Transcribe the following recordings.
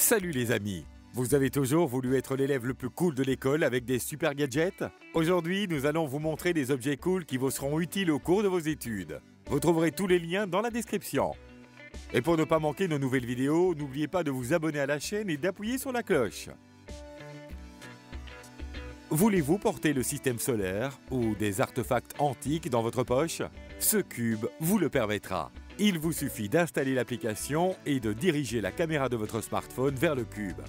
Salut les amis! Vous avez toujours voulu être l'élève le plus cool de l'école avec des super gadgets? Aujourd'hui, nous allons vous montrer des objets cool qui vous seront utiles au cours de vos études. Vous trouverez tous les liens dans la description. Et pour ne pas manquer nos nouvelles vidéos, n'oubliez pas de vous abonner à la chaîne et d'appuyer sur la cloche. Voulez-vous porter le système solaire ou des artefacts antiques dans votre poche? Ce cube vous le permettra. Il vous suffit d'installer l'application et de diriger la caméra de votre smartphone vers le cube.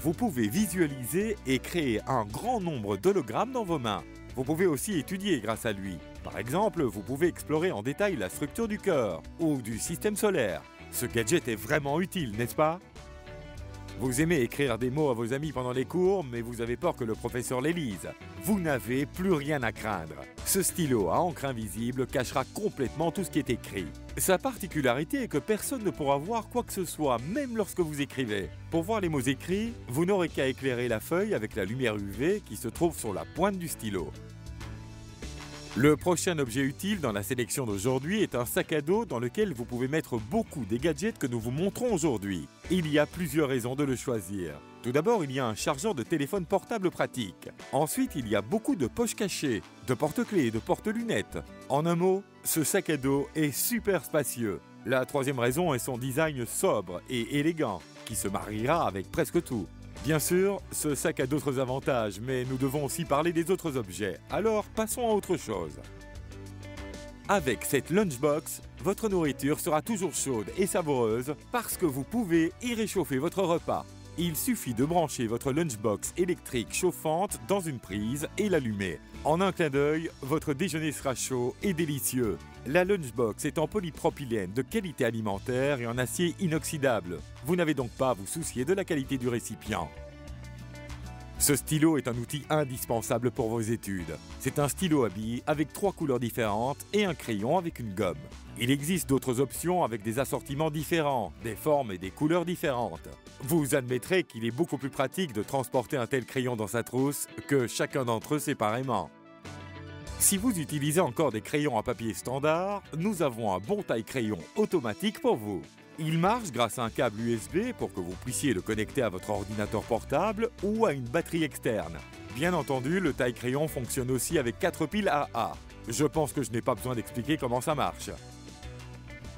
Vous pouvez visualiser et créer un grand nombre d'hologrammes dans vos mains. Vous pouvez aussi étudier grâce à lui. Par exemple, vous pouvez explorer en détail la structure du cœur ou du système solaire. Ce gadget est vraiment utile, n'est-ce pas? Vous aimez écrire des mots à vos amis pendant les cours, mais vous avez peur que le professeur les lise. Vous n'avez plus rien à craindre. Ce stylo à encre invisible cachera complètement tout ce qui est écrit. Sa particularité est que personne ne pourra voir quoi que ce soit, même lorsque vous écrivez. Pour voir les mots écrits, vous n'aurez qu'à éclairer la feuille avec la lumière UV qui se trouve sur la pointe du stylo. Le prochain objet utile dans la sélection d'aujourd'hui est un sac à dos dans lequel vous pouvez mettre beaucoup des gadgets que nous vous montrons aujourd'hui. Il y a plusieurs raisons de le choisir. Tout d'abord, il y a un chargeur de téléphone portable pratique. Ensuite, il y a beaucoup de poches cachées, de porte-clés et de porte-lunettes. En un mot, ce sac à dos est super spacieux. La troisième raison est son design sobre et élégant, qui se mariera avec presque tout. Bien sûr, ce sac a d'autres avantages, mais nous devons aussi parler des autres objets. Alors, passons à autre chose. Avec cette lunchbox, votre nourriture sera toujours chaude et savoureuse parce que vous pouvez y réchauffer votre repas. Il suffit de brancher votre lunchbox électrique chauffante dans une prise et l'allumer. En un clin d'œil, votre déjeuner sera chaud et délicieux. La lunchbox est en polypropylène de qualité alimentaire et en acier inoxydable. Vous n'avez donc pas à vous soucier de la qualité du récipient. Ce stylo est un outil indispensable pour vos études. C'est un stylo à billes avec 3 couleurs différentes et un crayon avec une gomme. Il existe d'autres options avec des assortiments différents, des formes et des couleurs différentes. Vous admettrez qu'il est beaucoup plus pratique de transporter un tel crayon dans sa trousse que chacun d'entre eux séparément. Si vous utilisez encore des crayons à papier standard, nous avons un bon taille-crayon automatique pour vous. Il marche grâce à un câble USB pour que vous puissiez le connecter à votre ordinateur portable ou à une batterie externe. Bien entendu, le taille-crayon fonctionne aussi avec 4 piles AA. Je pense que je n'ai pas besoin d'expliquer comment ça marche.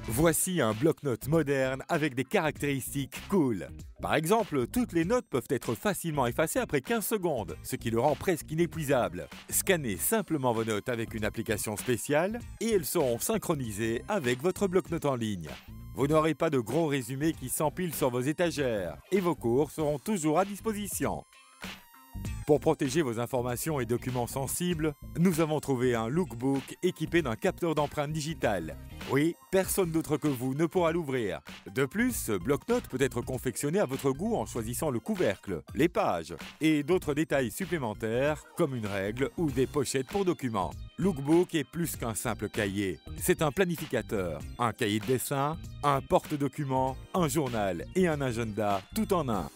Voici un bloc-notes moderne avec des caractéristiques cool. Par exemple, toutes les notes peuvent être facilement effacées après 15 secondes, ce qui le rend presque inépuisable. Scannez simplement vos notes avec une application spéciale et elles seront synchronisées avec votre bloc-notes en ligne. Vous n'aurez pas de gros résumés qui s'empilent sur vos étagères et vos cours seront toujours à disposition. Pour protéger vos informations et documents sensibles, nous avons trouvé un lookbook équipé d'un capteur d'empreinte digitale. Oui, personne d'autre que vous ne pourra l'ouvrir. De plus, ce bloc-notes peut être confectionné à votre goût en choisissant le couvercle, les pages et d'autres détails supplémentaires comme une règle ou des pochettes pour documents. Lookbook est plus qu'un simple cahier. C'est un planificateur, un cahier de dessin, un porte-documents, un journal et un agenda tout en un.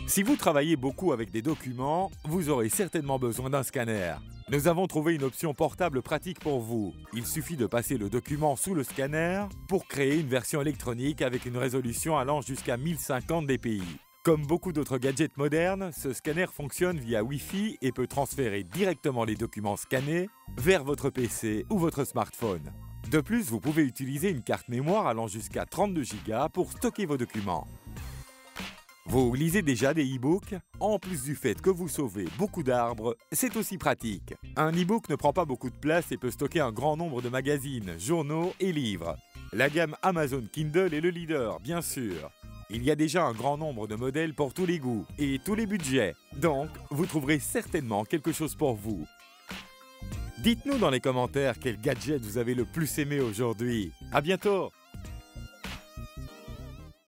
Si vous travaillez beaucoup avec des documents, vous aurez certainement besoin d'un scanner. Nous avons trouvé une option portable pratique pour vous. Il suffit de passer le document sous le scanner pour créer une version électronique avec une résolution allant jusqu'à 1050 dpi. Comme beaucoup d'autres gadgets modernes, ce scanner fonctionne via Wi-Fi et peut transférer directement les documents scannés vers votre PC ou votre smartphone. De plus, vous pouvez utiliser une carte mémoire allant jusqu'à 32 Go pour stocker vos documents. Vous lisez déjà des e-books? En plus du fait que vous sauvez beaucoup d'arbres, c'est aussi pratique. Un e-book ne prend pas beaucoup de place et peut stocker un grand nombre de magazines, journaux et livres. La gamme Amazon Kindle est le leader, bien sûr. Il y a déjà un grand nombre de modèles pour tous les goûts et tous les budgets. Donc, vous trouverez certainement quelque chose pour vous. Dites-nous dans les commentaires quel gadget vous avez le plus aimé aujourd'hui. À bientôt!